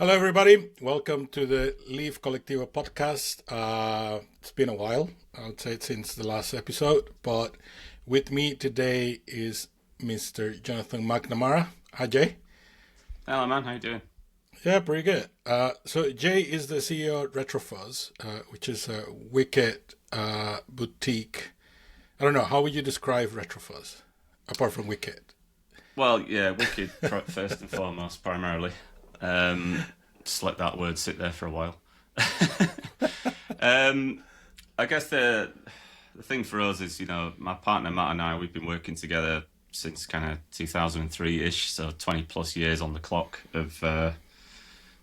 Hello, everybody. Welcome to the Leaf Colectivo podcast. It's been a while, I would say, since the last episode, but with me today is Mr. Jonathan McNamara. Hi, Jay. Hello, man. How you doing? Yeah, pretty good. So Jay is the CEO of RetroFuzz, which is a wicked boutique. I don't know, how would you describe RetroFuzz, apart from wicked? Well, yeah, wicked first and foremost, primarily. Just let that word sit there for a while. I guess the thing for us is, my partner Matt and I, we've been working together since kind of 2003-ish, so 20 plus years on the clock of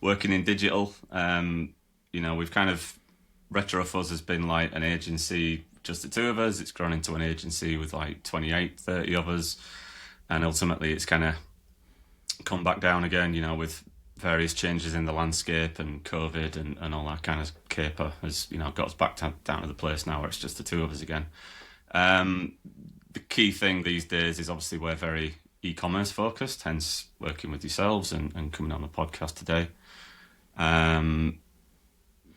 working in digital. We've kind of, RetroFuzz has been like an agency, just the two of us. It's grown into an agency with like 28, 30 of us. And ultimately it's kind of come back down again, with various changes in the landscape and COVID and all that kind of caper has, got us back down to the place now where it's just the two of us again. The key thing these days is obviously we're very e-commerce focused, hence working with yourselves and coming on the podcast today.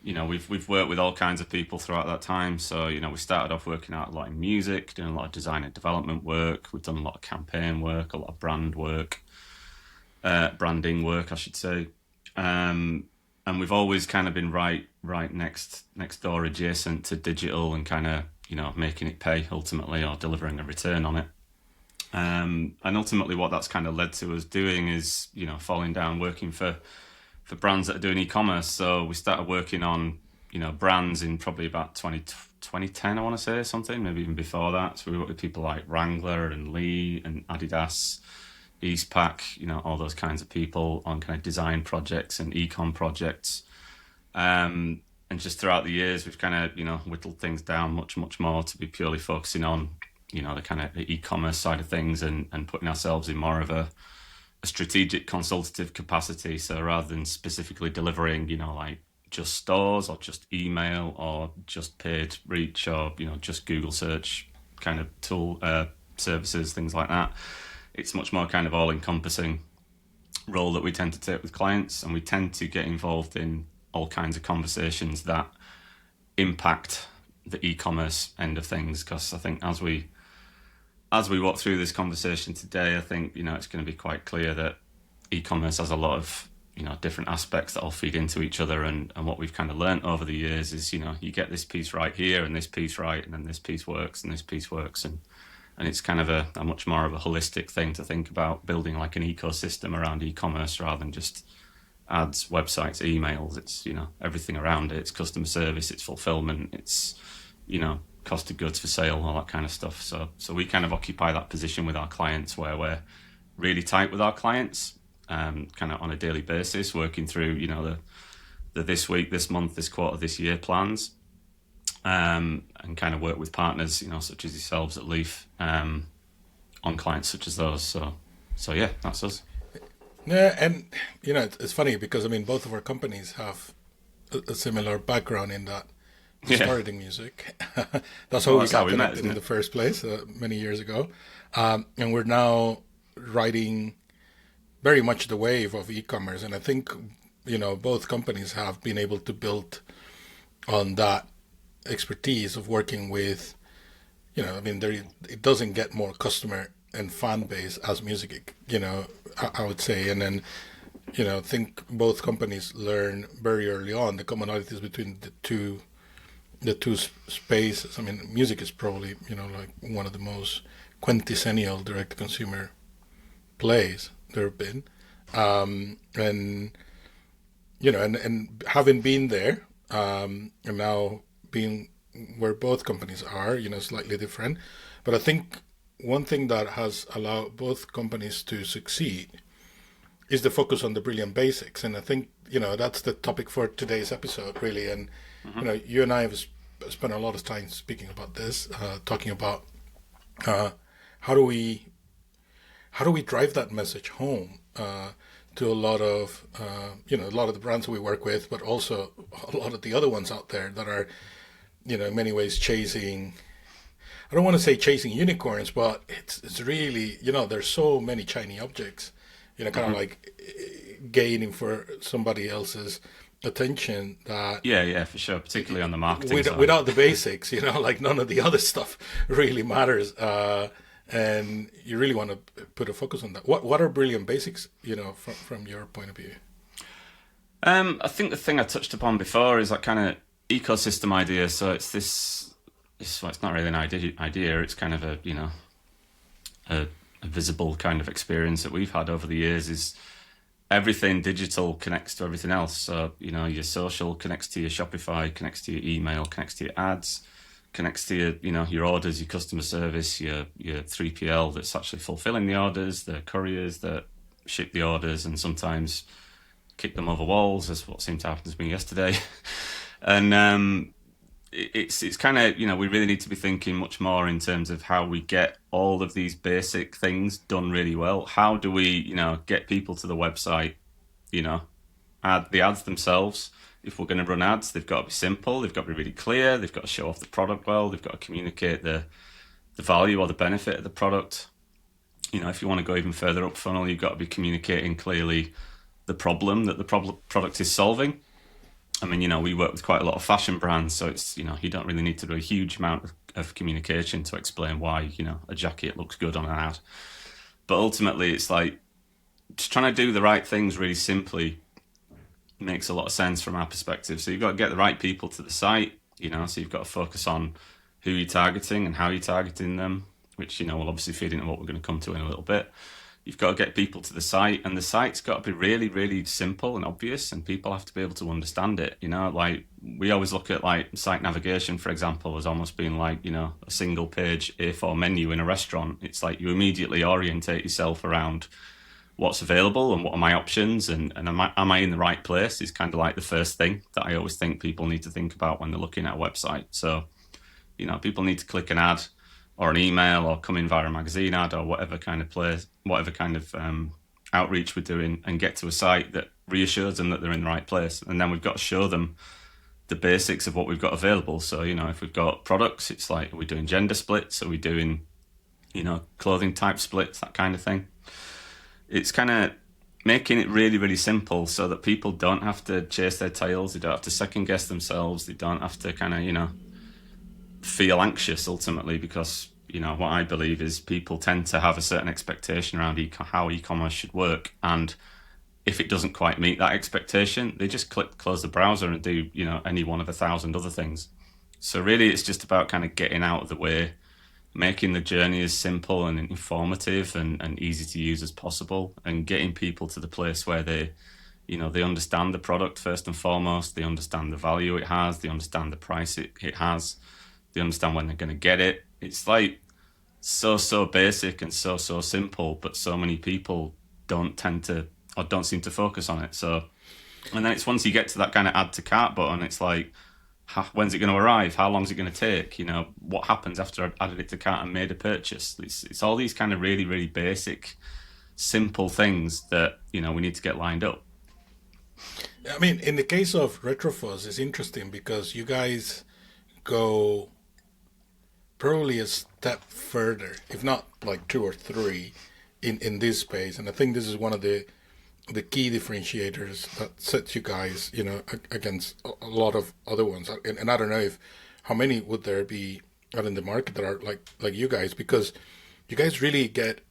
We've worked with all kinds of people throughout that time. So, we started off working out a lot in music, doing a lot of design and development work. We've done a lot of campaign work, a lot of branding work, I should say. And we've always kind of been right next door, adjacent to digital and kind of, making it pay ultimately or delivering a return on it. And ultimately what that's kind of led to us doing is, falling down, working for brands that are doing e-commerce. So we started working on, brands in probably about 2010, I want to say, something, maybe even before that. So we worked with people like Wrangler and Lee and Adidas, Eastpak, all those kinds of people on kind of design projects and e-com projects. And just throughout the years, we've kind of, whittled things down much, much more to be purely focusing on, the kind of e-commerce side of things and putting ourselves in more of a strategic consultative capacity. So rather than specifically delivering, like just stores or just email or just paid reach or, just Google search kind of tool services, things like that, it's much more kind of all-encompassing role that we tend to take with clients. And we tend to get involved in all kinds of conversations that impact the e-commerce end of things. Because I think as we walk through this conversation today, I think, it's going to be quite clear that e-commerce has a lot of, different aspects that all feed into each other. And what we've kind of learned over the years is, you get this piece right here and this piece right, and then this piece works and this piece works. And it's kind of a much more of a holistic thing to think about building like an ecosystem around e-commerce rather than just ads, websites, emails. It's, everything around it. It's customer service, it's fulfillment, it's, cost of goods for sale, all that kind of stuff. So we kind of occupy that position with our clients where we're really tight with our clients, kind of on a daily basis, working through, the this week, this month, this quarter, this year plans, and kind of work with partners, such as yourselves at Leaf, on clients such as those. So yeah, that's us. Yeah, and, it's funny because, both of our companies have a similar background in that. We started in music. That's how we got connected in the first place many years ago. And we're now riding very much the wave of e-commerce. And I think, both companies have been able to build on that expertise of working with, it doesn't get more customer and fan base as music, I would say. And then, I think both companies learn very early on the commonalities between the two spaces. Music is probably, like one of the most quintessential direct-to-consumer plays there have been. And having been there, and now being where both companies are, slightly different. But I think one thing that has allowed both companies to succeed is the focus on the brilliant basics. And I think, that's the topic for today's episode, really. And, you and I have spent a lot of time speaking about this, talking about how do we drive that message home to a lot of, a lot of the brands we work with, but also a lot of the other ones out there that are, in many ways chasing, I don't want to say chasing unicorns, but it's really, there's so many shiny objects kind of like gaining for somebody else's attention. That yeah, for sure, particularly on the marketing side. Without the basics, like none of the other stuff really matters. And you really want to put a focus on that. What are brilliant basics, from your point of view? I think the thing I touched upon before is that kind of ecosystem idea. So it's it's not really an idea. It's kind of a visible kind of experience that we've had over the years. Is everything digital connects to everything else. So your social connects to your Shopify, connects to your email, connects to your ads, connects to your orders, your customer service, your 3PL that's actually fulfilling the orders, the couriers that ship the orders and sometimes kick them over walls, as what seemed to happen to me yesterday. And it's kind of, we really need to be thinking much more in terms of how we get all of these basic things done really well. How do we, get people to the website, add the ads themselves? If we're going to run ads, they've got to be simple, they've got to be really clear, they've got to show off the product well, they've got to communicate the value or the benefit of the product. If you want to go even further up funnel, you've got to be communicating clearly the problem that the product is solving. I mean, we work with quite a lot of fashion brands, so it's, you don't really need to do a huge amount of communication to explain why, a jacket looks good on an ad. But ultimately, it's like just trying to do the right things really simply makes a lot of sense from our perspective. So you've got to get the right people to the site, so you've got to focus on who you're targeting and how you're targeting them, which, will obviously feed into what we're going to come to in a little bit. You've got to get people to the site, and the site's got to be really, really simple and obvious, and people have to be able to understand it. Like we always look at like site navigation, for example, as almost being like, a single page A4 menu in a restaurant. It's like you immediately orientate yourself around what's available and what are my options, and am I in the right place is kind of like the first thing that I always think people need to think about when they're looking at a website. So, people need to click an ad or an email or come in via a magazine ad or whatever kind of outreach we're doing, and get to a site that reassures them that they're in the right place. And then we've got to show them the basics of what we've got available. So, if we've got products, it's like, are we doing gender splits? Are we doing, clothing type splits, that kind of thing? It's kind of making it really, really simple so that people don't have to chase their tails. They don't have to second guess themselves. They don't have to kind of, feel anxious ultimately, because, what I believe is people tend to have a certain expectation around how e-commerce should work. And if it doesn't quite meet that expectation, they just close the browser and do, any one of 1,000 other things. So really it's just about kind of getting out of the way, making the journey as simple and informative and easy to use as possible, and getting people to the place where they understand the product first and foremost, they understand the value it has, they understand the price it has, they understand when they're going to get it. It's like so basic and so simple, but so many people don't seem to focus on it. So, and then it's once you get to that kind of add to cart button, it's like, when's it going to arrive? How long is it going to take? What happens after I've added it to cart and made a purchase? It's all these kind of really, really basic, simple things that, we need to get lined up. I mean, in the case of RetroFuzz, it's interesting because you guys go probably a step further, if not like 2 or 3 in this space. And I think this is one of the key differentiators that sets you guys, against a lot of other ones. And I don't know how many would there be out in the market that are like you guys, because you guys really get,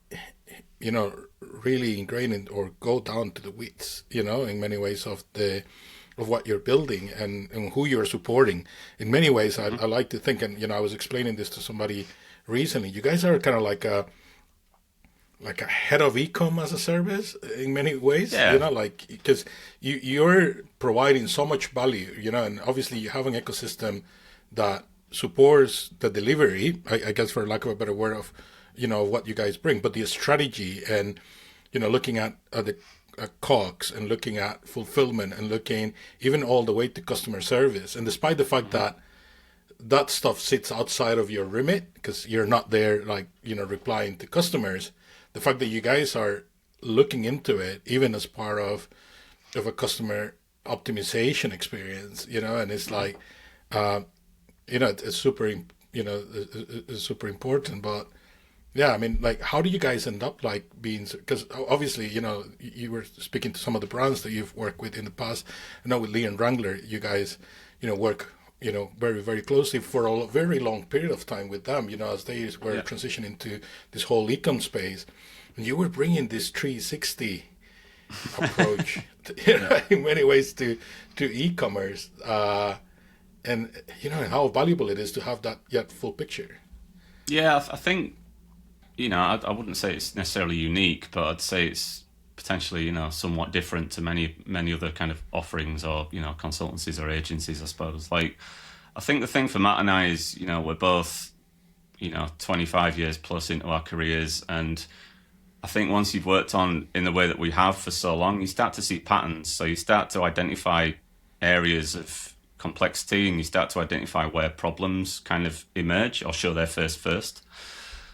really ingrained in, or go down to the weeds, in many ways of what you're building and who you're supporting. In many ways, I like to think, and I was explaining this to somebody recently, you guys are kind of like a head of e-com as a service in many ways, because you're providing so much value, and obviously you have an ecosystem that supports the delivery, I guess, for lack of a better word, of what you guys bring, but the strategy and looking at the COGS and looking at fulfillment and looking even all the way to customer service. And despite the fact that stuff sits outside of your remit because you're not there replying to customers, the fact that you guys are looking into it even as part of a customer optimization experience, and it's like it's super it's super important. But Yeah, I mean, like, how do you guys end up like being? Because obviously, you were speaking to some of the brands that you've worked with in the past. I know with Lee and Wrangler, you guys, work, very, very closely for a very long period of time with them. As they were transitioning to this whole ecom space, and you were bringing this 360 approach, in many ways to e-commerce, and how valuable it is to have that yet full picture. Yeah, I think. I wouldn't say it's necessarily unique, but I'd say it's potentially, somewhat different to many other kind of offerings or, consultancies or agencies, I suppose. Like, I think the thing for Matt and I is, we're both, 25 years plus into our careers. And I think once you've worked on in the way that we have for so long, you start to see patterns. So you start to identify areas of complexity and you start to identify where problems kind of emerge or show their face first.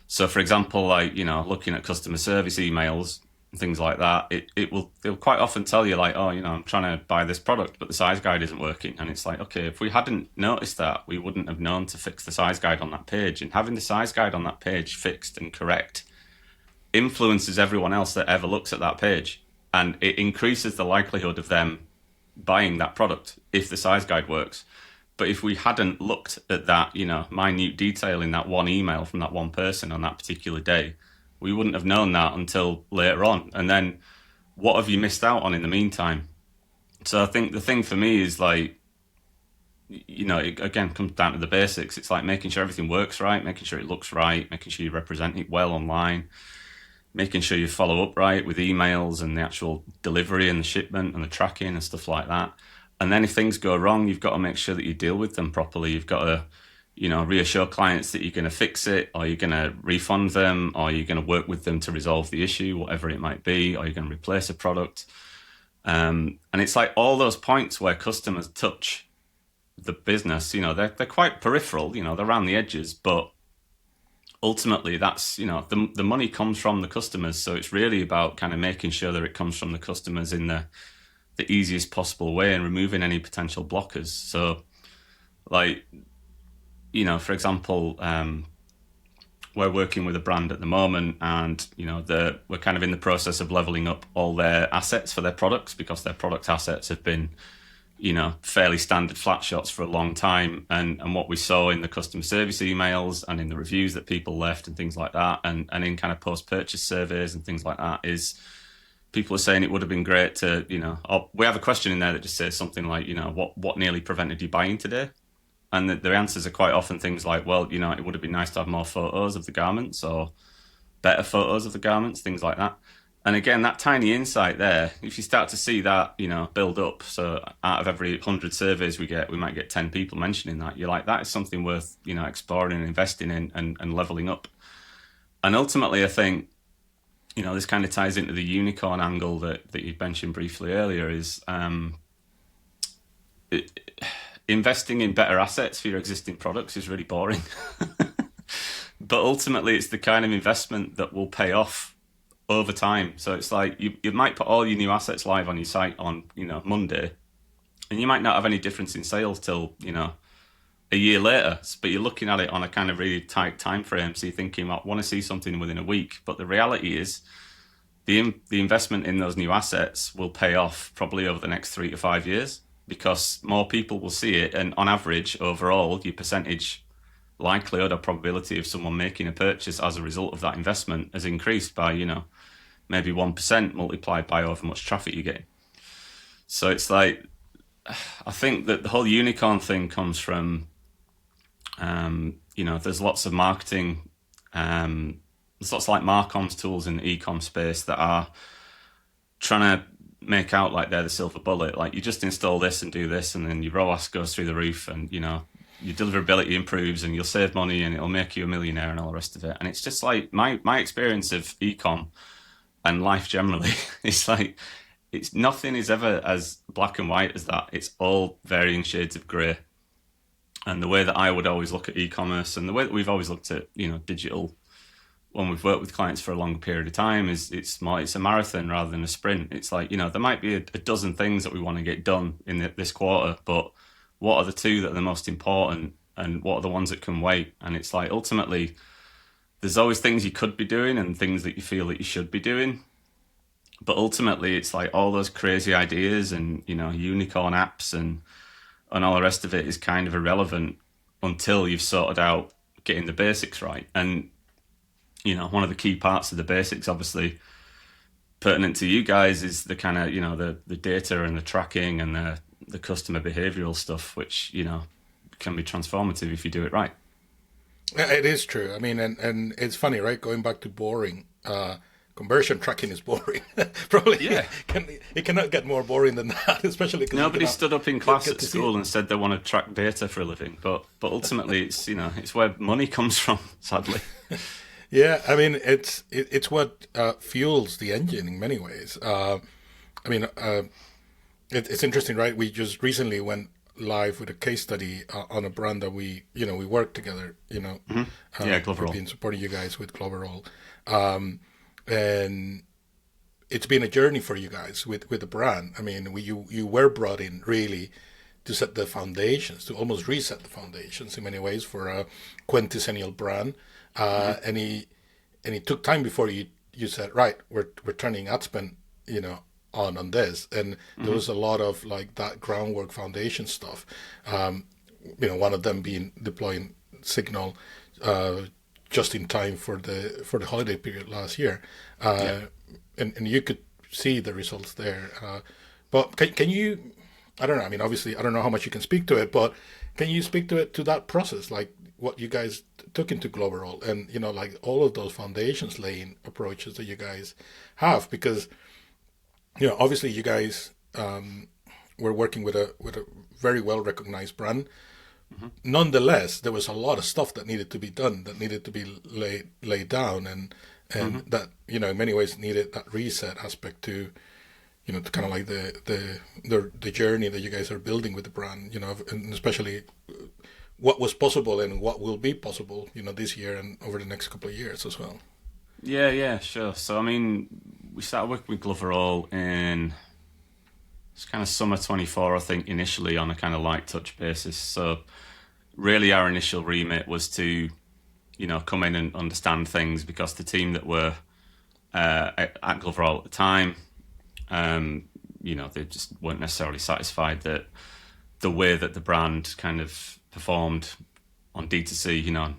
So, for example, like, looking at customer service emails and things like that, they'll quite often tell you like, oh, I'm trying to buy this product, but the size guide isn't working. And it's like, okay, if we hadn't noticed that, we wouldn't have known to fix the size guide on that page. And having the size guide on that page fixed and correct influences everyone else that ever looks at that page. And it increases the likelihood of them buying that product if the size guide works. But if we hadn't looked at that, minute detail in that one email from that one person on that particular day, we wouldn't have known that until later on. And then what have you missed out on in the meantime? So I think the thing for me is like, it again comes down to the basics. It's like making sure everything works right, making sure it looks right, making sure you represent it well online, making sure you follow up right with emails and the actual delivery and the shipment and the tracking and stuff like that. And then if things go wrong, you've got to make sure that you deal with them properly. You've got to, reassure clients that you're going to fix it, or you're going to refund them, or you're going to work with them to resolve the issue, whatever it might be, or you're going to replace a product. And it's like all those points where customers touch the business, they're quite peripheral, they're around the edges, but ultimately that's, the money comes from the customers. So it's really about kind of making sure that it comes from the customers in the easiest possible way and removing any potential blockers. So like, for example, we're working with a brand at the moment and, we're kind of in the process of leveling up all their assets for their products because their product assets have been, fairly standard flat shots for a long time. And what we saw in the customer service emails and in the reviews that people left and things like that, and in kind of post-purchase surveys and things like that is, people are saying it would have been great to, we have a question in there that just says something like, what nearly prevented you buying today? And the answers are quite often things like, well, it would have been nice to have more photos of the garments or better photos of the garments, things like that. And again, that tiny insight there, if you start to see that, build up, so out of every 100 surveys we get, we might get 10 people mentioning that. You're like, that is something worth, exploring and investing in and leveling up. And ultimately, I think, this kind of ties into the unicorn angle that you mentioned briefly earlier is investing in better assets for your existing products is really boring. But ultimately, it's the kind of investment that will pay off over time. So it's like you might put all your new assets live on your site on, Monday, and you might not have any difference in sales till, a year later, but you're looking at it on a kind of really tight time frame. So you're thinking, I want to see something within a week. But the reality is the investment in those new assets will pay off probably over the next 3 to 5 years because more people will see it. And on average, overall, your percentage likelihood or probability of someone making a purchase as a result of that investment has increased by, maybe 1% multiplied by however much traffic you get. So it's like, I think that the whole unicorn thing comes from, there's lots of marketing, there's lots of like Marcom's tools in the e-com space that are trying to make out like they're the silver bullet. Like you just install this and do this, and then your ROAS goes through the roof, and your deliverability improves, and you'll save money, and it'll make you a millionaire, and all the rest of it. And it's just like my experience of e-com and life generally. It's like nothing is ever as black and white as that. It's all varying shades of grey. And the way that I would always look at e-commerce, and the way that we've always looked at digital when we've worked with clients for a longer period of time, is it's a marathon rather than a sprint. It's like there might be a dozen things that we want to get done in this quarter, but what are the two that are the most important, and what are the ones that can wait? And it's like ultimately there's always things you could be doing and things that you feel that you should be doing. But ultimately, it's like all those crazy ideas and, unicorn apps and all the rest of it is kind of irrelevant until you've sorted out getting the basics right. And, one of the key parts of the basics, obviously, pertinent to you guys is the kind of, the data and the tracking and the customer behavioral stuff, which, can be transformative if you do it right. It is true. I mean, and it's funny, right? Going back to boring, conversion tracking is boring. Probably, yeah. It cannot get more boring than that, especially because nobody stood up in class at school and said they want to track data for a living. But ultimately, it's it's where money comes from, sadly. Yeah, I mean, it's what fuels the engine in many ways. It's interesting, right? We just recently went live with a case study on a brand that we work together. Gloverall. We've been supporting you guys with Gloverall, and it's been a journey for you guys with the brand. I mean, you were brought in really to set the foundations, to almost reset the foundations in many ways for a quintessential brand. And it took time before you said, right, we're turning ad spend, on this, and there was a lot of like that groundwork foundation stuff. One of them being deploying Signal just in time for the holiday period last year, and you could see the results there. But can you? I don't know. I mean, obviously, I don't know how much you can speak to it, but can you speak to that process, like what you guys took into Gloverall, and like all of those foundations laying approaches that you guys have, because obviously you guys were working with a very well recognized brand. Mm-hmm. Nonetheless, there was a lot of stuff that needed to be done, that needed to be laid down, and that in many ways needed that reset aspect to to kind of like the journey that you guys are building with the brand, and especially what was possible and what will be possible, this year and over the next couple of years as well. Yeah, sure. So, I mean, we started working with Gloverall in it's kind of summer 24, I think, initially on a kind of light touch basis. So, really, our initial remit was to, come in and understand things, because the team that were at Gloverall at the time, they just weren't necessarily satisfied that the way that the brand kind of performed on DTC,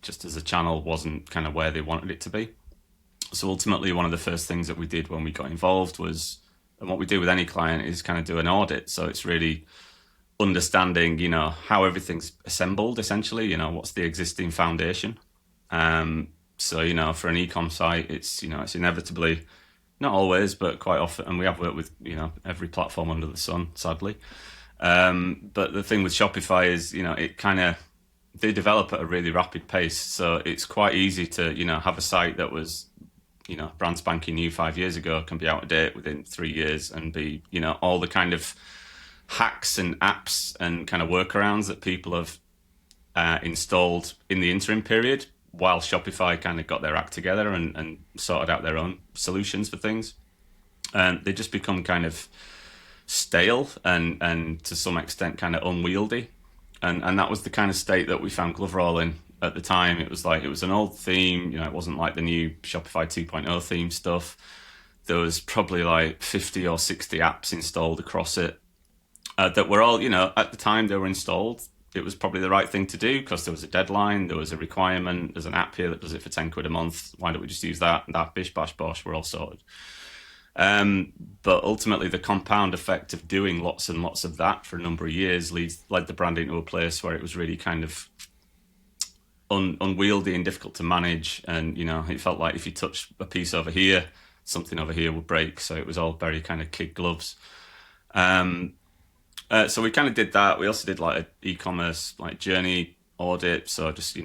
just as a channel, wasn't kind of where they wanted it to be. So ultimately, one of the first things that we did when we got involved was, and what we do with any client is kind of do an audit. So it's really understanding, how everything's assembled, essentially, what's the existing foundation. So, for an e-com site, it's inevitably, not always, but quite often, and we have worked with, every platform under the sun, sadly. But the thing with Shopify is, they develop at a really rapid pace. So it's quite easy to, have a site that was, brand spanking new 5 years ago can be out of date within 3 years and be, all the kind of hacks and apps and kind of workarounds that people have installed in the interim period while Shopify kind of got their act together and sorted out their own solutions for things. And they just become kind of stale and to some extent kind of unwieldy. And that was the kind of state that we found Gloverall in at the time. It was an old theme, it wasn't like the new Shopify 2.0 theme stuff. There was probably like 50 or 60 apps installed across it that were all, at the time they were installed. It was probably the right thing to do because there was a deadline, there was a requirement. There's an app here that does it for 10 quid a month. Why don't we just use that? That bish bash bosh, we're all sorted. But ultimately, the compound effect of doing lots and lots of that for a number of years led the brand into a place where it was really kind of unwieldy and difficult to manage. And, it felt like if you touched a piece over here, something over here would break. So it was all very kind of kid gloves. So we kind of did that. We also did like an e-commerce like journey audit. So just,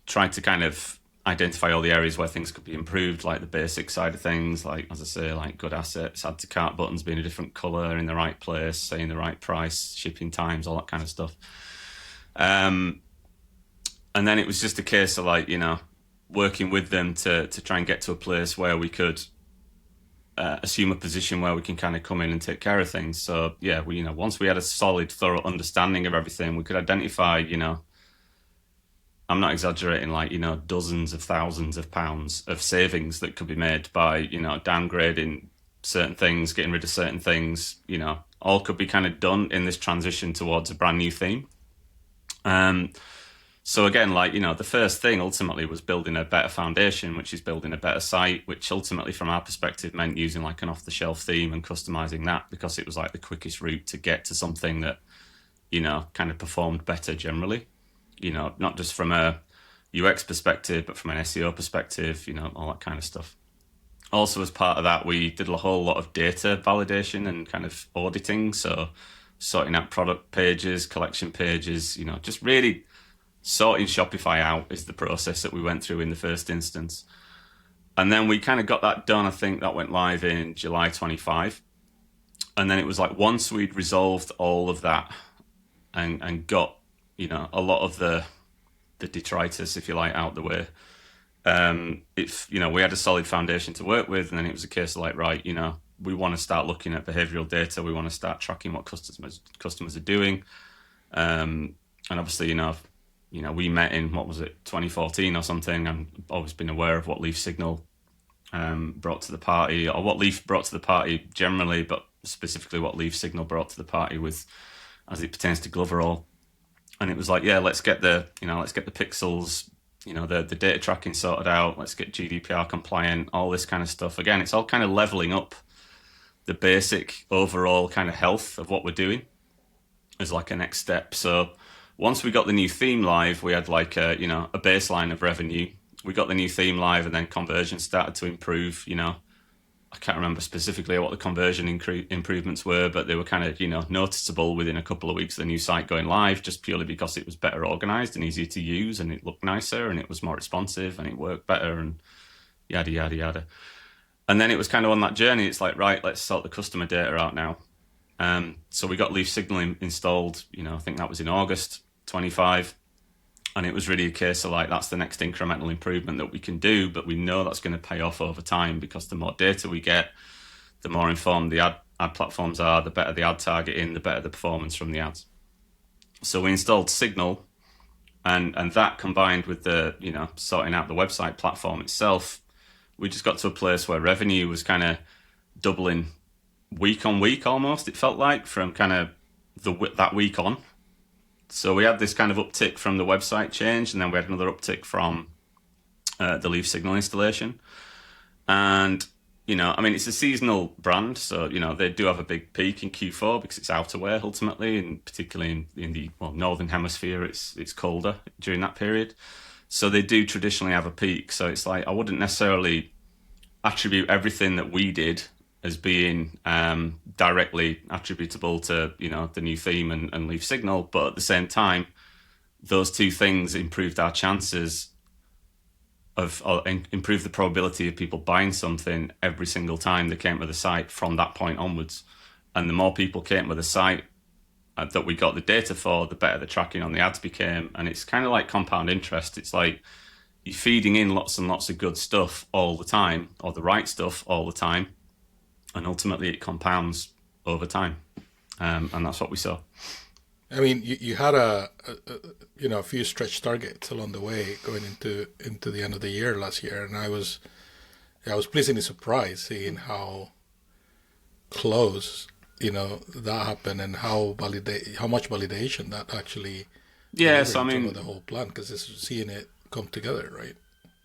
trying to kind of identify all the areas where things could be improved, like the basic side of things, like, as I say, like good assets, add to cart buttons being a different colour, in the right place, saying the right price, shipping times, all that kind of stuff. And then it was just a case of like, working with them to try and get to a place where we could assume a position where we can kind of come in and take care of things. So yeah, once we had a solid, thorough understanding of everything, we could identify, I'm not exaggerating, like, dozens of thousands of pounds of savings that could be made by, downgrading certain things, getting rid of certain things, all could be kind of done in this transition towards a brand new theme. So again, like, the first thing ultimately was building a better foundation, which is building a better site, which ultimately from our perspective meant using like an off-the-shelf theme and customizing that, because it was like the quickest route to get to something that, kind of performed better generally, not just from a UX perspective, but from an SEO perspective, all that kind of stuff. Also, as part of that, we did a whole lot of data validation and kind of auditing. So sorting out product pages, collection pages, just really sorting Shopify out is the process that we went through in the first instance. And then we kind of got that done. I think that went live in July 25. And then it was like, once we'd resolved all of that and got, a lot of the detritus, if you like, out the way, we had a solid foundation to work with. And then it was a case of like, right, we want to start looking at behavioral data. We want to start tracking what customers are doing. And obviously, we met in, 2014 or something. I've always been aware of what Leaf Signal brought to the party, or what Leaf brought to the party generally, but specifically what Leaf Signal brought to the party with, as it pertains to Gloverall. And it was like, yeah, let's get the pixels, the data tracking sorted out. Let's get GDPR compliant, all this kind of stuff. Again, it's all kind of leveling up the basic overall kind of health of what we're doing as like a next step. So once we got the new theme live, we had like a baseline of revenue. We got the new theme live, and then conversion started to improve. I can't remember specifically what the conversion improvements were, but they were kind of, noticeable within a couple of weeks of the new site going live, just purely because it was better organized and easier to use, and it looked nicer, and it was more responsive, and it worked better, and yada, yada, yada. And then it was kind of on that journey. It's like, right, let's sort the customer data out now. So we got Leaf Signal installed, I think that was in August 25. And it was really a case of like, that's the next incremental improvement that we can do, but we know that's going to pay off over time, because the more data we get, the more informed the ad platforms are, the better the ad targeting, the better the performance from the ads. So we installed Signal, and that combined with the, sorting out the website platform itself, we just got to a place where revenue was kind of doubling week on week almost, it felt like, from kind of that week on. So we had this kind of uptick from the website change, and then we had another uptick from the Leaf Signal installation. And, it's a seasonal brand, so, they do have a big peak in Q4 because it's outerwear ultimately, and particularly in the northern hemisphere, it's colder during that period. So they do traditionally have a peak. So it's like, I wouldn't necessarily attribute everything that we did as being directly attributable to, the new theme and Leaf Signal. But at the same time, those two things improved our chances improved the probability of people buying something every single time they came to the site from that point onwards. And the more people came to the site that we got the data for, the better the tracking on the ads became. And it's kind of like compound interest. It's like you're feeding in lots and lots of good stuff all the time, or the right stuff all the time. And ultimately it compounds over time. And that's what we saw. I mean, you had a few stretch targets along the way going into the end of the year last year. And I was pleasantly surprised seeing how close, that happened, and how much validation that actually the whole plan, because it's seeing it come together, right?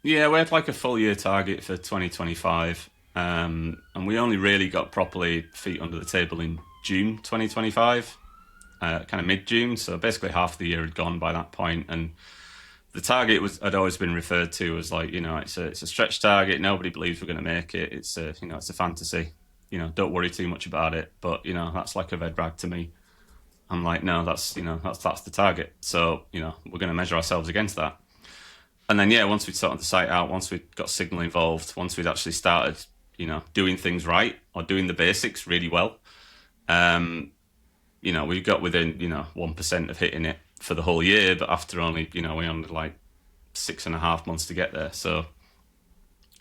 Yeah, we had like a full year target for 2025. And we only really got properly feet under the table in June 2025, kind of mid-June. So basically half the year had gone by that point. And the target had always been referred to as like, it's a stretch target. Nobody believes we're going to make it. It's a fantasy. Don't worry too much about it. But, that's like a red rag to me. I'm like, no, that's the target. So, we're going to measure ourselves against that. And then, once we'd sorted the site out, once we'd got Signal involved, once we'd actually started, doing things right, or doing the basics really well, we got within, 1% of hitting it for the whole year. But after only, we only like 6.5 months to get there. So,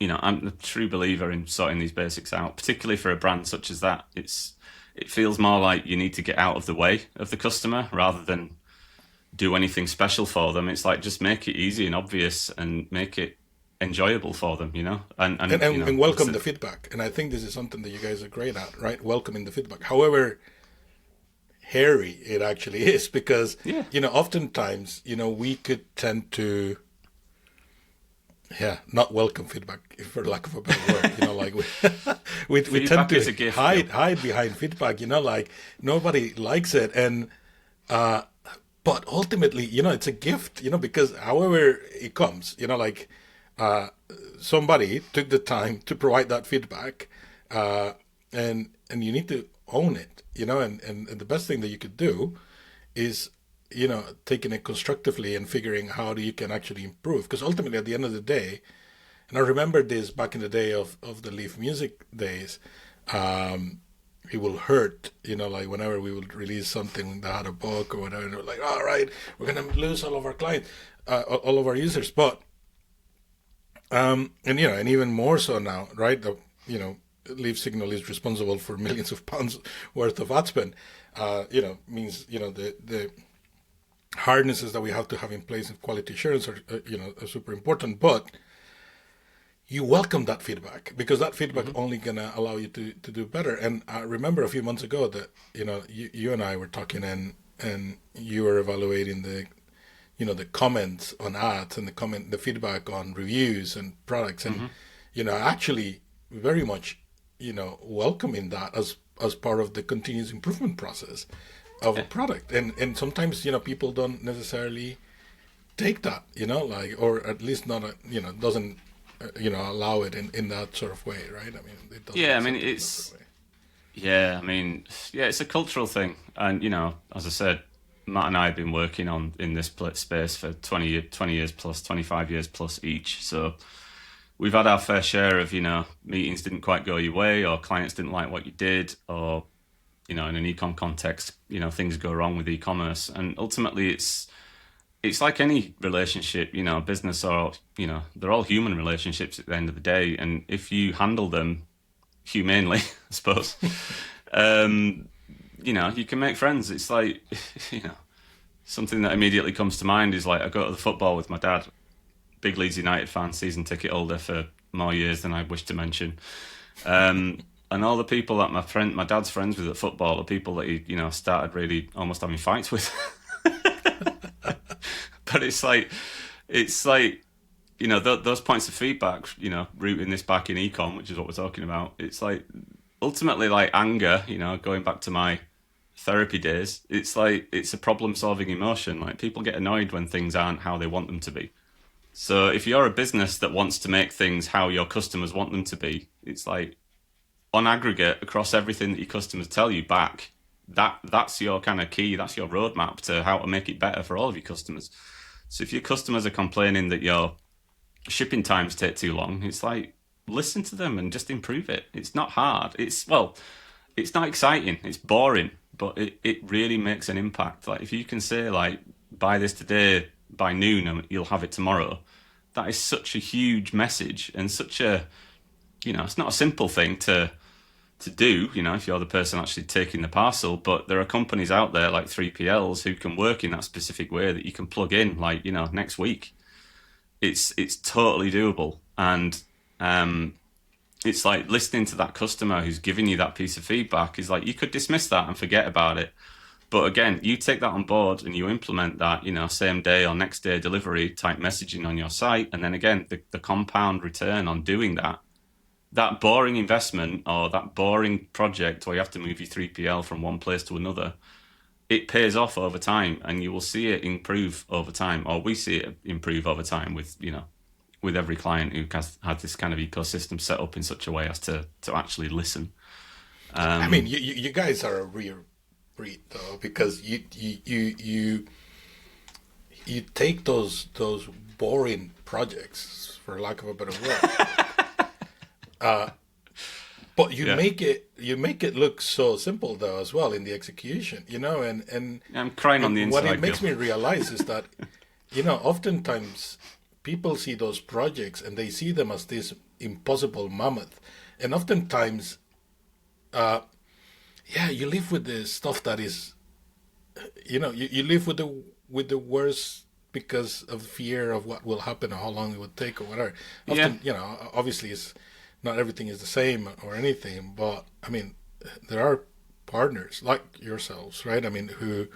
I'm a true believer in sorting these basics out, particularly for a brand such as that. It feels more like you need to get out of the way of the customer rather than, do anything special for them. It's like, just make it easy and obvious and make it enjoyable for them, you know, and welcome the feedback. And I think this is something that you guys are great at, right? Welcoming the feedback. However hairy it actually is, because oftentimes we could tend to not welcome feedback, for lack of a better word. Like we tend to hide behind feedback. Like nobody likes it, and but ultimately, it's a gift. Because however it comes, like somebody took the time to provide that feedback, and you need to own it. And the best thing that you could do is taking it constructively and figuring how you can actually improve. Because ultimately, at the end of the day, and I remember this back in the day of the Leaf music days, it will hurt, like whenever we would release something that had a bug or whatever, we're like, all right, we're going to lose all of our clients, all of our users. But, and even more so now, right? Leaf Signal is responsible for millions of pounds worth of ad spend, means, the harnesses that we have to have in place of quality assurance are super important. But you welcome that feedback, because that feedback only gonna allow you to do better. And I remember a few months ago that you and I were talking, and you were evaluating the comments on ads and the feedback on reviews and products, and actually very much welcoming that as part of the continuous improvement process of a product. And sometimes people don't necessarily take that, or at least not doesn't allow it in that sort of way, right? I mean, it doesn't. It's a cultural thing. And as I said, Matt and I have been working in this space for 20 years plus, 25 years plus each. So we've had our fair share of, meetings didn't quite go your way, or clients didn't like what you did, or, in an e-com context, things go wrong with e-commerce. And ultimately it's like any relationship, business, or, they're all human relationships at the end of the day. And if you handle them humanely, I suppose, you can make friends. It's like, something that immediately comes to mind is like, I go to the football with my dad, big Leeds United fan, season ticket holder for more years than I wish to mention. And all the people that my dad's friends with at football are people that he, started really almost having fights with. But it's like, those points of feedback, rooting this back in e-com, which is what we're talking about. It's like, ultimately, like anger, going back to my therapy days, it's like, it's a problem-solving emotion. Like, people get annoyed when things aren't how they want them to be. So if you're a business that wants to make things how your customers want them to be, it's like, on aggregate, across everything that your customers tell you back, that's your kind of key, that's your roadmap to how to make it better for all of your customers. So if your customers are complaining that your shipping times take too long, it's like, listen to them and just improve it. It's not hard. It's not exciting. It's boring, but it really makes an impact. Like, if you can say, like, buy this today by noon and you'll have it tomorrow, that is such a huge message, and such a, it's not a simple thing to do, if you're the person actually taking the parcel. But there are companies out there like 3PLs who can work in that specific way that you can plug in, like, next week. It's totally doable. And it's like listening to that customer who's giving you that piece of feedback is like, you could dismiss that and forget about it. But again, you take that on board and you implement that, same day or next day delivery type messaging on your site. And then again, the compound return on doing that boring investment or that boring project where you have to move your 3PL from one place to another, it pays off over time, and you will see it improve over time, or we see it improve over time with every client who has had this kind of ecosystem set up in such a way as to actually listen. I mean, you guys are a real breed, though, because you take those boring projects, for lack of a better word, but you make it look so simple, though, as well in the execution, and I'm crying on the inside. What it makes me realize is that, oftentimes people see those projects and they see them as this impossible mammoth, and oftentimes, you live with the stuff that is, you live with the with the worst because of fear of what will happen or how long it would take or whatever. Often, obviously, it's not everything is the same or anything, but I mean, there are partners like yourselves, right? I mean, who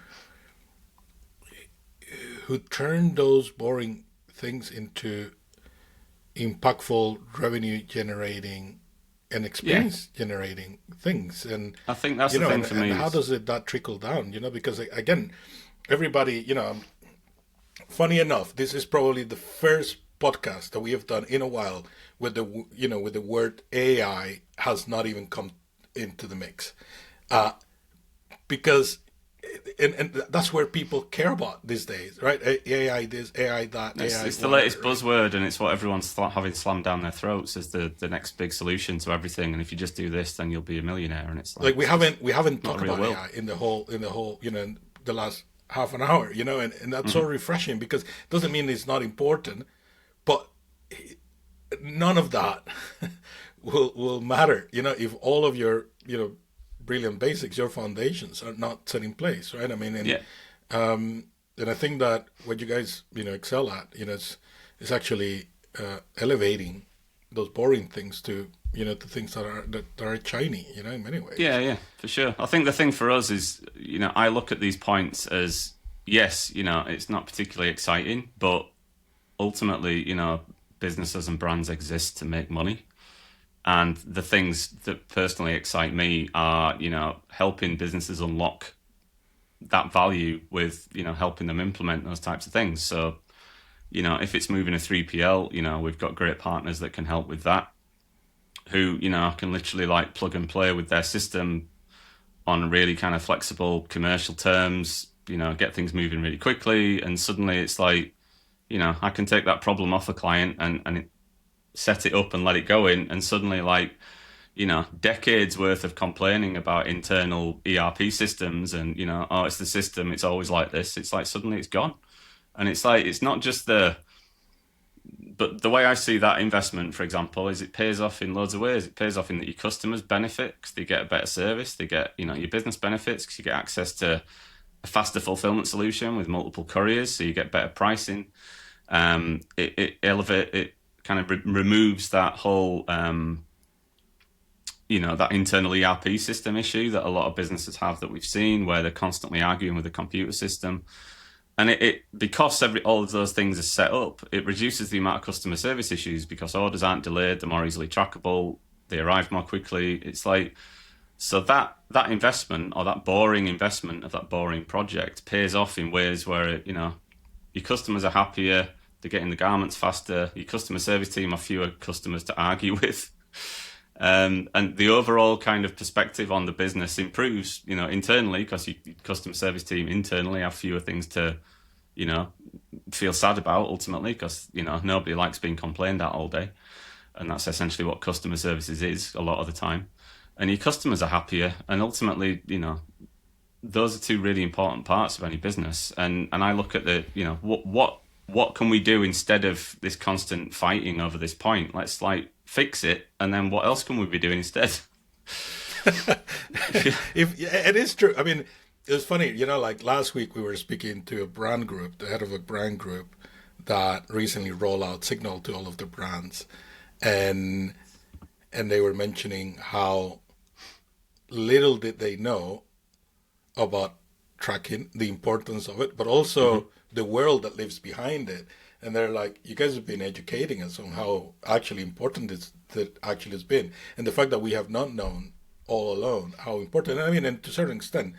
turn those boring things into impactful, revenue generating and experience generating things. And I think that's the thing for me. And how does that trickle down? Because again, everybody, funny enough, this is probably the first podcast that we have done in a while with the word AI has not even come into the mix, because. And that's where people care about these days, right? AI this, AI that, AI. It's the latest buzzword, and it's what everyone's having slammed down their throats as the next big solution to everything. And if you just do this, then you'll be a millionaire. And it's like we haven't talked about AI in the whole in the last half an hour, and that's so refreshing, because it doesn't mean it's not important, but none of that will matter, if all of your brilliant basics, your foundations are not set in place, right? I mean, and I think that what you guys, excel at, is actually elevating those boring things to, to things that are shiny, in many ways. Yeah, for sure. I think the thing for us is, I look at these points as, yes, it's not particularly exciting, but ultimately, businesses and brands exist to make money. And the things that personally excite me are, helping businesses unlock that value with, helping them implement those types of things. So, if it's moving a 3PL, we've got great partners that can help with that, who, can literally like plug and play with their system on really kind of flexible commercial terms, get things moving really quickly. And suddenly it's like, I can take that problem off a client and set it up and let it go in, and suddenly decades worth of complaining about internal ERP systems and it's the system, it's always like this, it's like suddenly it's gone. And it's like, it's not just but the way I see that investment, for example, is it pays off in loads of ways. It pays off in that your customers benefit because they get a better service, they get your business benefits because you get access to a faster fulfillment solution with multiple couriers, so you get better pricing. It kind of removes that whole, that internal ERP system issue that a lot of businesses have that we've seen, where they're constantly arguing with the computer system. And because all of those things are set up, it reduces the amount of customer service issues because orders aren't delayed, they're more easily trackable, they arrive more quickly. It's like, so that investment, or that boring investment of that boring project, pays off in ways where, your customers are happier, they're getting the garments faster, your customer service team have fewer customers to argue with. And the overall kind of perspective on the business improves, internally, because your customer service team internally have fewer things to, feel sad about ultimately, because, nobody likes being complained at all day. And that's essentially what customer services is a lot of the time. And your customers are happier. And ultimately, those are two really important parts of any business. And I look at what can we do instead of this constant fighting over this point? Let's fix it, and then what else can we be doing instead? It is true. I mean, it was funny, last week we were speaking to a brand group, the head of a brand group that recently rolled out Signal to all of the brands, and they were mentioning how little did they know about tracking, the importance of it, but also the world that lives behind it. And they're like, you guys have been educating us on how actually important that actually has been. And the fact that we have not known all alone how important, I mean, and to a certain extent,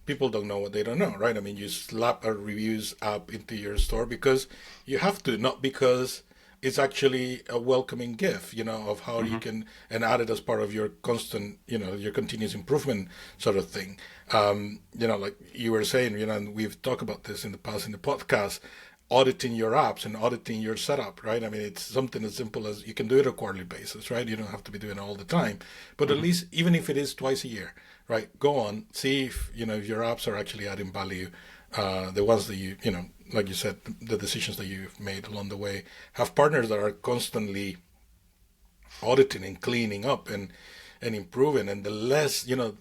people don't know what they don't know, right? I mean, you slap a reviews app into your store because you have to, not because it's actually a welcoming gift, of how you can, and add it as part of your constant, your continuous improvement sort of thing. Like you were saying, and we've talked about this in the past in the podcast, auditing your apps and auditing your setup, right? I mean, it's something as simple as you can do it on a quarterly basis, right? You don't have to be doing it all the time, but at least even if it is twice a year, right? Go on, see if, if your apps are actually adding value. The ones that you, like you said, the decisions that you've made along the way. Have partners that are constantly auditing and cleaning up and improving. And the less, I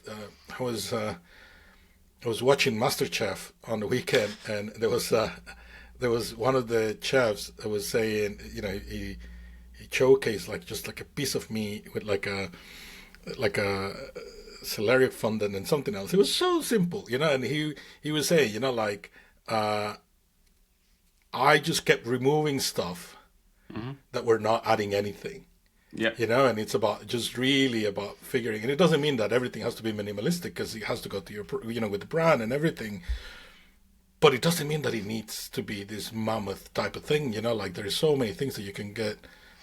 I was watching MasterChef on the weekend, and there was one of the chefs that was saying, he showcased like just like a piece of meat with like a celery fondant and something else. It was so simple, and he was saying, I just kept removing stuff that were not adding anything. Yeah. And it's about just really about figuring, and it doesn't mean that everything has to be minimalistic because it has to go to your, with the brand and everything. But it doesn't mean that it needs to be this mammoth type of thing, like there's so many things that you can get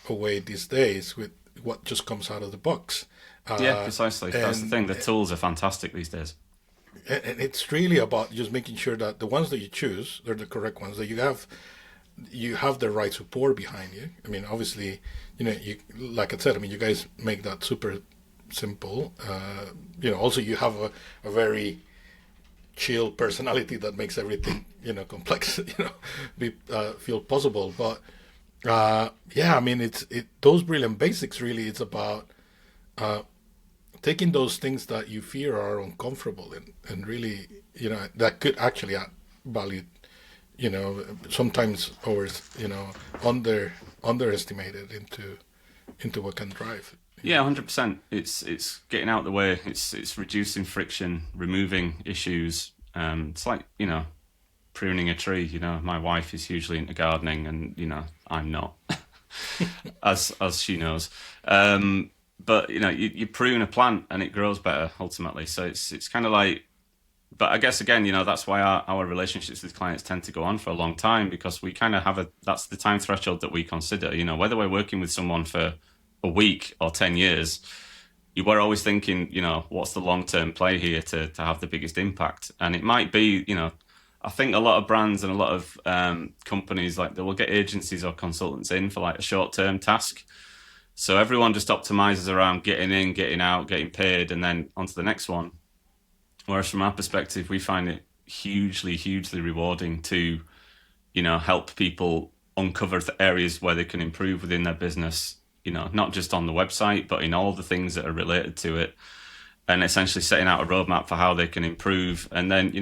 away these days with what just comes out of the box. Yeah, precisely. That's the thing. The tools are fantastic these days. And it's really about just making sure that the ones that you choose, they're the correct ones, that you have the right support behind you. I mean, obviously, you, like I said, I mean, you guys make that super simple. Also you have a very chill personality that makes everything, complex, feel possible. But I mean, those brilliant basics. Really, it's about taking those things that you fear are uncomfortable and really, that could actually add value. Sometimes underestimated into what can drive. Yeah, 100%. It's getting out of the way. It's reducing friction, removing issues. It's like pruning a tree. My wife is hugely into gardening, and I'm not, as she knows. But you prune a plant and it grows better ultimately. So it's kind of like. But I guess, again, that's why our relationships with clients tend to go on for a long time, because we kind of that's the time threshold that we consider. Whether we're working with someone for a week or 10 years, we're always thinking, what's the long-term play here to have the biggest impact? And it might be, I think a lot of brands and a lot of companies, like, they will get agencies or consultants in for like a short-term task. So everyone just optimizes around getting in, getting out, getting paid, and then on to the next one. Whereas from our perspective, we find it hugely, hugely rewarding to, help people uncover the areas where they can improve within their business, not just on the website, but in all the things that are related to it, and essentially setting out a roadmap for how they can improve, and then,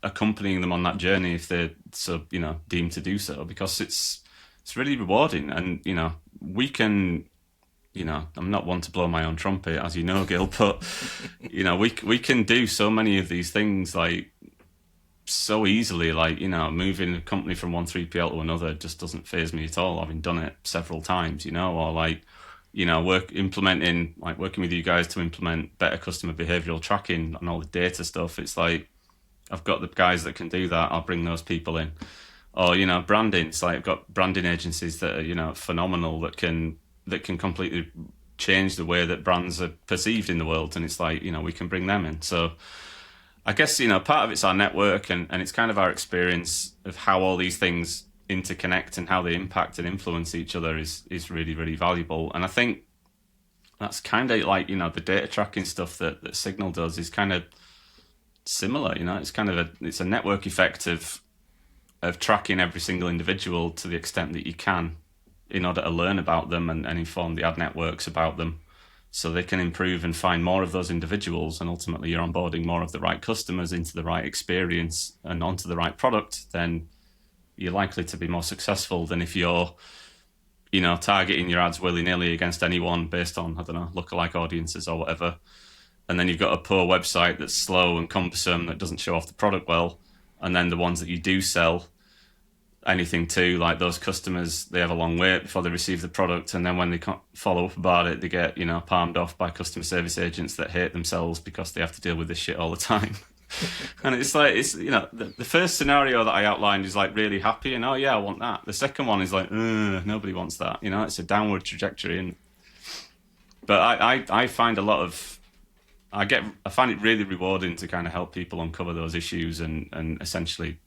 accompanying them on that journey if they're so, deemed to do so, because it's really rewarding. And, we can... I'm not one to blow my own trumpet, as you know, Gil, but, we can do so many of these things, like, so easily, like, moving a company from one 3PL to another just doesn't faze me at all, having done it several times, or like, working with you guys to implement better customer behavioral tracking and all the data stuff. It's like, I've got the guys that can do that, I'll bring those people in. Or, branding, it's like I've got branding agencies that are, phenomenal, that can completely change the way that brands are perceived in the world, and it's like, we can bring them in. So I guess, part of it's our network, and it's kind of our experience of how all these things interconnect and how they impact and influence each other is really, really valuable. And I think that's kind of like, the data tracking stuff that Signal does is kind of similar. It's kind of it's a network effect of tracking every single individual to the extent that you can, in order to learn about them and inform the ad networks about them, so they can improve and find more of those individuals, and ultimately you're onboarding more of the right customers into the right experience and onto the right product. Then you're likely to be more successful than if you're, targeting your ads willy-nilly against anyone based on, I don't know, lookalike audiences or whatever. And then you've got a poor website that's slow and cumbersome, that doesn't show off the product well. And then the ones that you do sell anything to, like those customers, they have a long wait before they receive the product, and then when they can't follow up about it, they get palmed off by customer service agents that hate themselves because they have to deal with this shit all the time. And it's like, the first scenario that I outlined is like really happy, and I want that. The second one is like, nobody wants that. It's a downward trajectory. And but I find a lot of I find it really rewarding to kind of help people uncover those issues and essentially,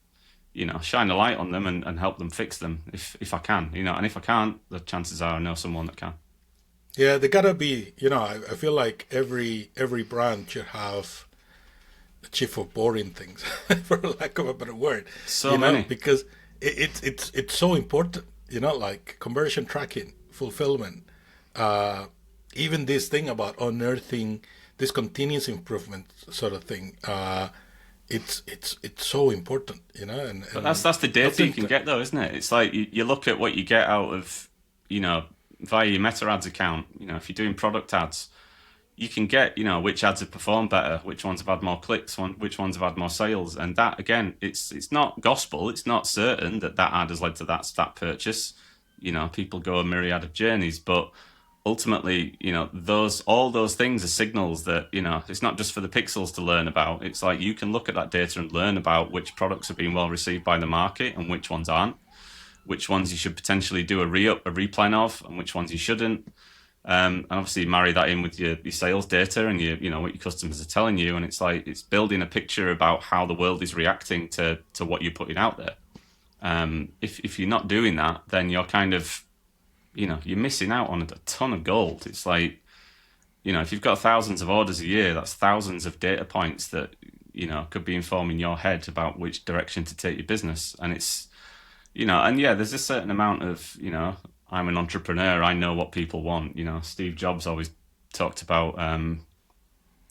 shine a light on them and help them fix them if I can, and if I can't, the chances are I know someone that can. Yeah, they gotta be, I feel like every brand should have a chief of boring things, for lack of a better word. So many. Because it's so important, like conversion tracking, fulfillment, even this thing about unearthing this continuous improvement sort of thing. it's so important, and but that's the data you can get, though, isn't it? It's like you look at what you get out of, via your Meta Ads account. If you're doing product ads, you can get, which ads have performed better, which ones have had more clicks, which ones have had more sales. And that, again, it's not gospel. It's not certain that ad has led to that purchase. People go a myriad of journeys, but ultimately, all those things are signals that, it's not just for the pixels to learn about. It's like you can look at that data and learn about which products are being well received by the market and which ones aren't, which ones you should potentially do a replan of, and which ones you shouldn't. And obviously marry that in with your sales data and what your customers are telling you, and it's like it's building a picture about how the world is reacting to what you're putting out there. If you're not doing that, then you're kind of you're missing out on a ton of gold. It's like if you've got thousands of orders a year, that's thousands of data points that could be informing your head about which direction to take your business. And it's and yeah, there's a certain amount of I'm an entrepreneur. I know what people want. Steve Jobs always talked about.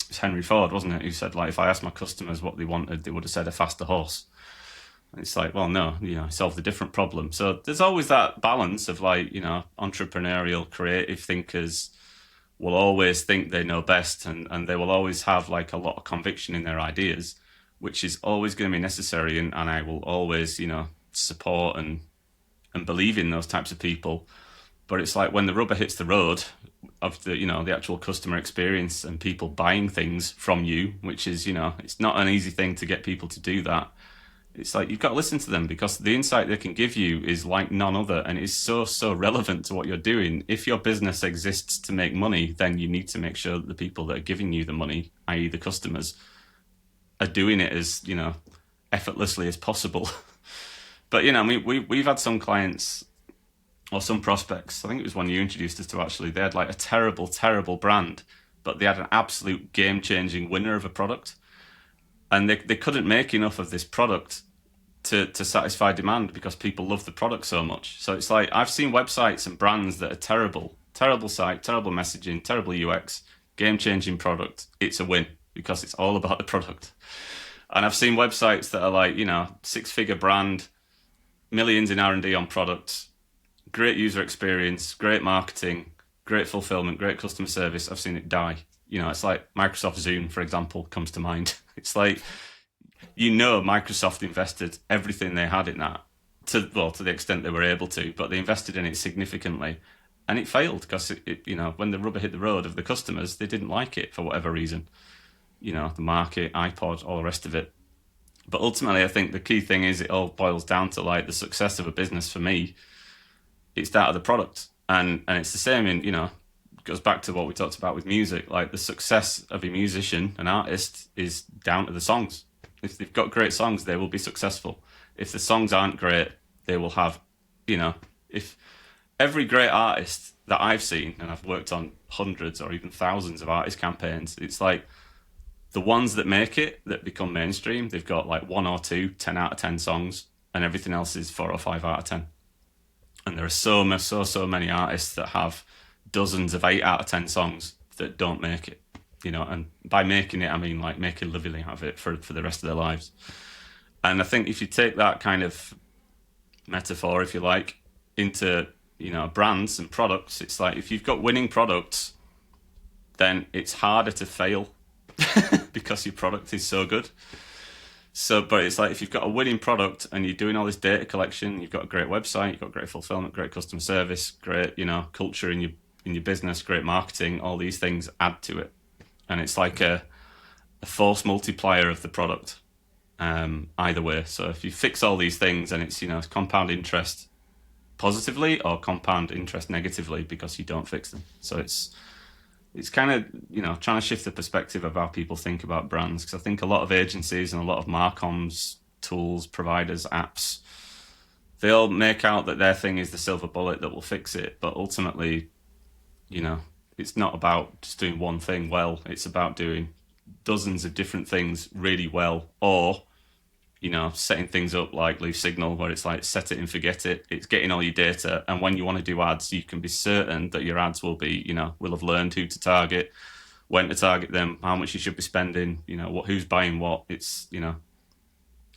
It's Henry Ford, wasn't it? Who said, like, if I asked my customers what they wanted, they would have said a faster horse. And it's like, well, no, solved a different problem. So there's always that balance of entrepreneurial, creative thinkers will always think they know best, and they will always have like a lot of conviction in their ideas, which is always going to be necessary. And I will always, support and believe in those types of people. But it's like when the rubber hits the road of the the actual customer experience and people buying things from you, which is it's not an easy thing to get people to do that. It's like you've got to listen to them, because the insight they can give you is like none other, and it's so relevant to what you're doing. If your business exists to make money, then you need to make sure that the people that are giving you the money, i.e. the customers, are doing it as effortlessly as possible. But we've had some clients or some prospects. I think it was one you introduced us to, actually. They had like a terrible brand, but they had an absolute game-changing winner of a product, and they couldn't make enough of this product to satisfy demand because people love the product so much. So it's like I've seen websites and brands that are terrible site, terrible messaging, terrible UX, game-changing product. It's a win because it's all about the product. And I've seen websites that are like 6-figure brand, millions in R&D on products, great user experience, great marketing, great fulfillment, great customer service. I've seen it die. It's like Microsoft Zoom, for example, comes to mind. It's like, Microsoft invested everything they had in that to the extent they were able to, but they invested in it significantly, and it failed because when the rubber hit the road of the customers, they didn't like it for whatever reason. The market, iPod, all the rest of it. But ultimately, I think the key thing is it all boils down to like the success of a business. For me, it's that of the product, and it's the same in goes back to what we talked about with music. Like the success of a musician, an artist, is down to the songs. If they've got great songs, they will be successful. If the songs aren't great, they will have, if every great artist that I've seen, and I've worked on hundreds or even thousands of artist campaigns, it's like the ones that make it, that become mainstream, they've got like 1 or 2 10 out of 10 songs, and everything else is 4 or 5 out of 10. And there are so many artists that have dozens of 8 out of 10 songs that don't make it, and by making it, I mean like make a living out of it for the rest of their lives. And I think if you take that kind of metaphor, if you like, into, brands and products, it's like if you've got winning products, then it's harder to fail because your product is so good. So, but it's like if you've got a winning product and you're doing all this data collection, you've got a great website, you've got great fulfillment, great customer service, great, culture in your business, great marketing, all these things add to it. And it's like a force multiplier of the product, either way. So if you fix all these things, and it's, it's compound interest positively or compound interest negatively because you don't fix them. So it's kind of, trying to shift the perspective of how people think about brands. Because I think a lot of agencies and a lot of marcoms, tools, providers, apps, they all make out that their thing is the silver bullet that will fix it. But ultimately, it's not about just doing one thing well. It's about doing dozens of different things really well, or, setting things up like Leaf Signal, where it's like set it and forget it. It's getting all your data, and when you want to do ads, you can be certain that your ads will be, will have learned who to target, when to target them, how much you should be spending, who's buying what. It's,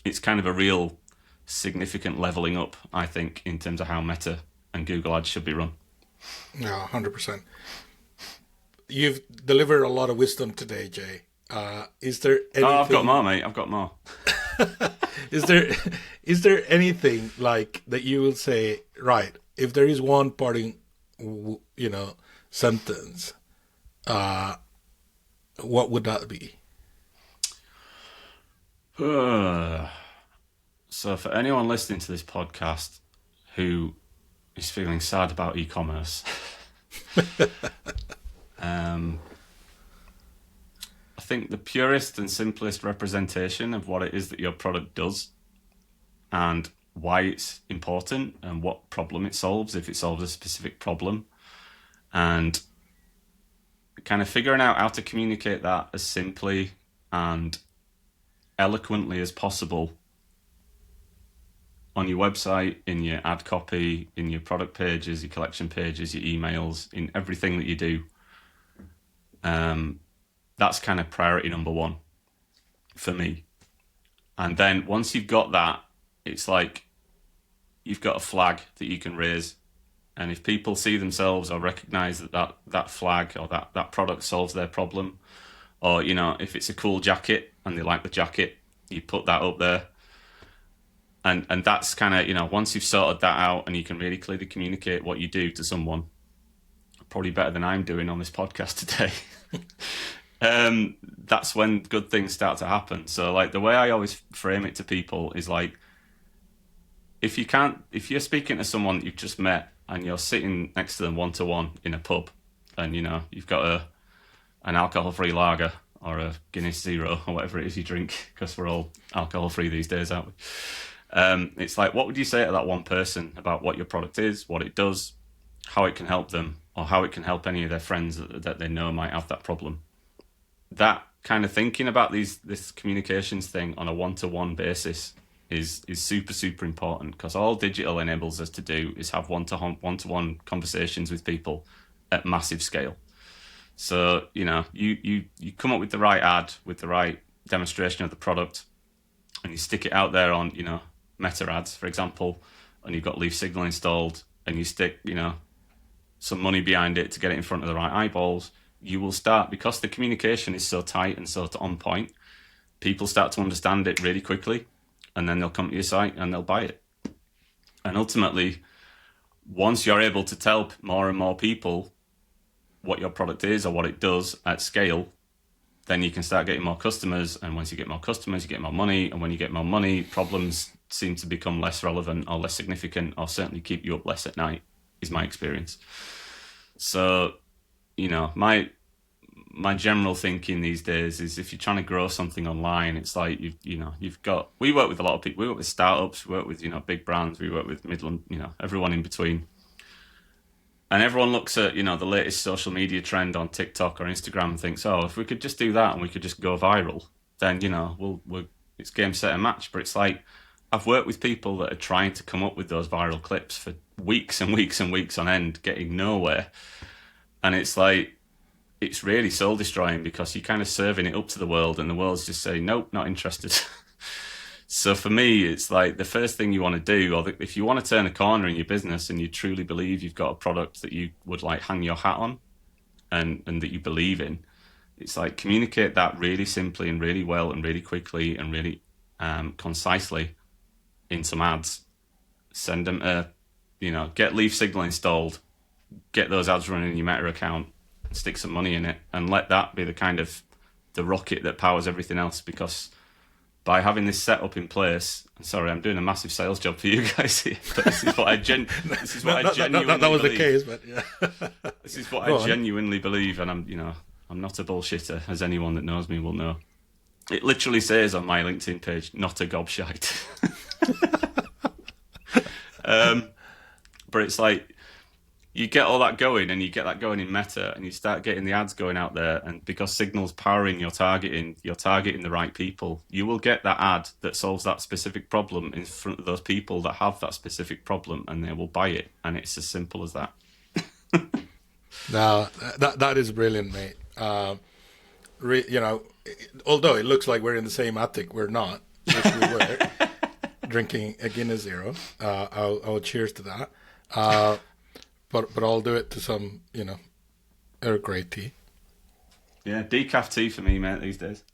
it's kind of a real significant leveling up, I think, in terms of how Meta and Google Ads should be run. Yeah, 100%. You've delivered a lot of wisdom today, Jay. Is there anything... Oh, I've got more, mate. I've got more. Is there anything like that you will say, right, if there is one parting, sentence, what would that be? So for anyone listening to this podcast who is feeling sad about e-commerce, I think the purest and simplest representation of what it is that your product does and why it's important and what problem it solves, if it solves a specific problem, and kind of figuring out how to communicate that as simply and eloquently as possible on your website, in your ad copy, in your product pages, your collection pages, your emails, in everything that you do. That's kind of priority number one for me. And then once you've got that, it's like you've got a flag that you can raise. And if people see themselves or recognize that flag or that product solves their problem, or, if it's a cool jacket and they like the jacket, you put that up there. And that's kind of, once you've sorted that out and you can really clearly communicate what you do to someone, probably better than I'm doing on this podcast today, that's when good things start to happen. So like the way I always frame it to people is like, if you're speaking to someone that you've just met and you're sitting next to them one-to-one in a pub and, you've got an alcohol-free lager or a Guinness Zero or whatever it is you drink, because we're all alcohol-free these days, aren't we? It's like, what would you say to that one person about what your product is, what it does, how it can help them, or how it can help any of their friends that they know might have that problem? That kind of thinking about this communications thing on a one-to-one basis is super, super important, because all digital enables us to do is have one-to-one conversations with people at massive scale. So, you come up with the right ad, with the right demonstration of the product, and you stick it out there on, Meta ads, for example, and you've got Leaf Signal installed, and you stick, some money behind it to get it in front of the right eyeballs, you will start, because the communication is so tight and so on point, people start to understand it really quickly, and then they'll come to your site and they'll buy it. And ultimately, once you're able to tell more and more people what your product is or what it does at scale, then you can start getting more customers. And once you get more customers, you get more money. And when you get more money, problems seem to become less relevant or less significant, or certainly keep you up less at night, is my experience. So, my general thinking these days is, if you're trying to grow something online, it's like, we work with a lot of people. We work with startups, we work with, big brands, we work with Midland, everyone in between. And everyone looks at, the latest social media trend on TikTok or Instagram and thinks, oh, if we could just do that and we could just go viral, then, it's game, set, and match. But it's like, I've worked with people that are trying to come up with those viral clips for weeks and weeks and weeks on end, getting nowhere. And it's like, it's really soul destroying, because you're kind of serving it up to the world and the world's just saying, nope, not interested. So for me, it's like, the first thing you want to do, or if you want to turn a corner in your business and you truly believe you've got a product that you would like hang your hat on and that you believe in, it's like, communicate that really simply and really well and really quickly and really concisely in some ads. Send them get Leaf Signal installed, get those ads running in your Meta account, stick some money in it, and let that be the kind of the rocket that powers everything else. Because by having this setup in place, sorry, I'm doing a massive sales job for you guys here, but this is what I genuinely that was believe. The case, but yeah. This is what I genuinely believe, and I'm not a bullshitter, as anyone that knows me will know. It literally says on my LinkedIn page, not a gobshite. But it's like, you get all that going, and you get that going in Meta, and you start getting the ads going out there, and because Signal's powering your targeting, you're targeting the right people, you will get that ad that solves that specific problem in front of those people that have that specific problem, and they will buy it. And it's as simple as that. No, that is brilliant, mate. Although it looks like we're in the same attic, we're not. Which we were. drinking a Guinness Zero. I'll cheers to that. But I'll do it to some, Earl Grey tea. Yeah, decaf tea for me, mate, these days.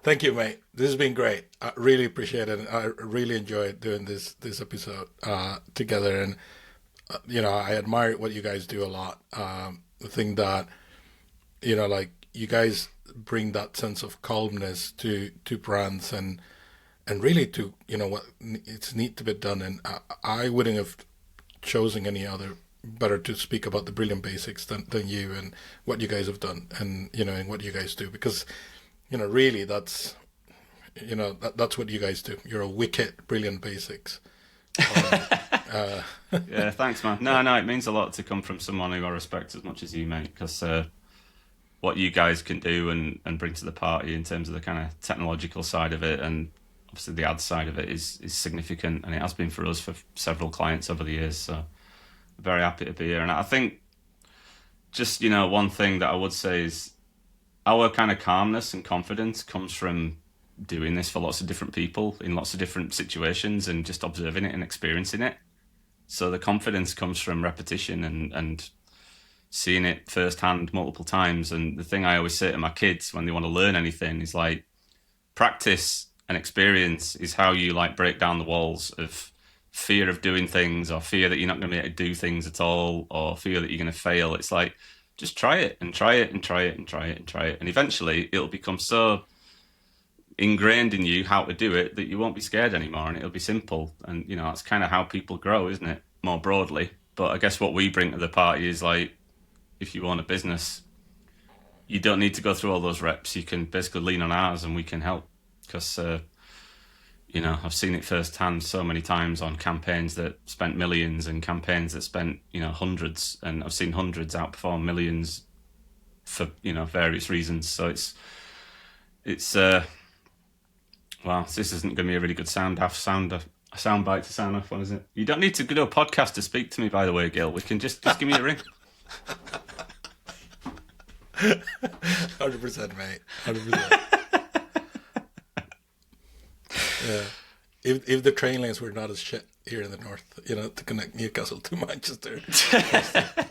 Thank you, mate. This has been great. I really appreciate it. I really enjoyed doing this episode together. And, I admire what you guys do a lot. The thing that, you guys bring that sense of calmness to brands and really to, what it's neat to be done. And I wouldn't have chosen any other better to speak about the brilliant basics than you and what you guys have done and, and what you guys do. Because, really that's what you guys do. You're a wicked, brilliant basics. Yeah, thanks, man. No, it means a lot to come from someone who I respect as much as you, mate, because what you guys can do and bring to the party in terms of the kind of technological side of it and obviously the ad side of it is significant, and it has been for us for several clients over the years, so very happy to be here. And I think just, one thing that I would say is our kind of calmness and confidence comes from doing this for lots of different people in lots of different situations and just observing it and experiencing it. So the confidence comes from repetition and seeing it firsthand multiple times. And the thing I always say to my kids when they want to learn anything is like, practice and experience is how you break down the walls of fear of doing things or fear that you're not going to be able to do things at all or fear that you're going to fail. It's like, just try it and try it and try it and try it and try it. And eventually it'll become so ingrained in you how to do it that you won't be scared anymore and it'll be simple. And, that's kind of how people grow, isn't it? More broadly. But I guess what we bring to the party is if you own a business, you don't need to go through all those reps. You can basically lean on ours and we can help. Because, I've seen it firsthand so many times on campaigns that spent millions and campaigns that spent, hundreds. And I've seen hundreds outperform millions for, various reasons. So well, this isn't going to be a really good sound bite to sound off. What is it? You don't need to do a podcast to speak to me, by the way, Gil. We can just give me a ring. 100%, mate. 100%. Yeah. If the train lanes were not as shit here in the north, to connect Newcastle to Manchester. Yeah,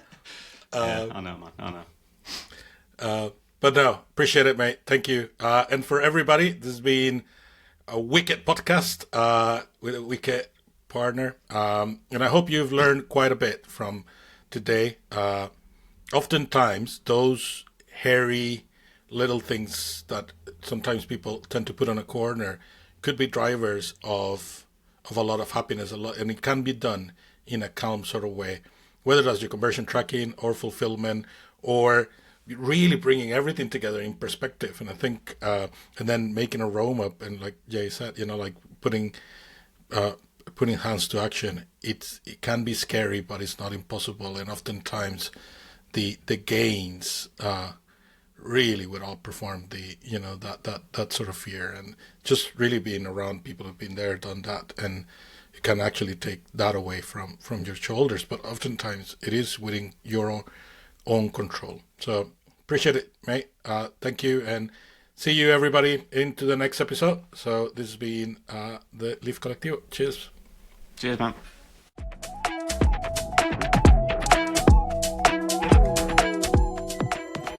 I know, man. I know. But no, appreciate it, mate. Thank you. And for everybody, this has been a wicked podcast with a wicked partner. And I hope you've learned quite a bit from today. Oftentimes, those hairy little things that sometimes people tend to put on a corner could be drivers of a lot of happiness, and it can be done in a calm sort of way, whether that's your conversion tracking or fulfillment or really bringing everything together in perspective. And I think, and then making a roam up and like Jay said, putting hands to action. It can be scary, but it's not impossible. And oftentimes the gains, really would outperform that sort of fear, and just really being around people who've been there, done that, and you can actually take that away from your shoulders. But oftentimes it is within your own control. So appreciate it, mate. Thank you, and see you everybody into the next episode. So this has been the Leaf Colectivo. Cheers. Cheers, man.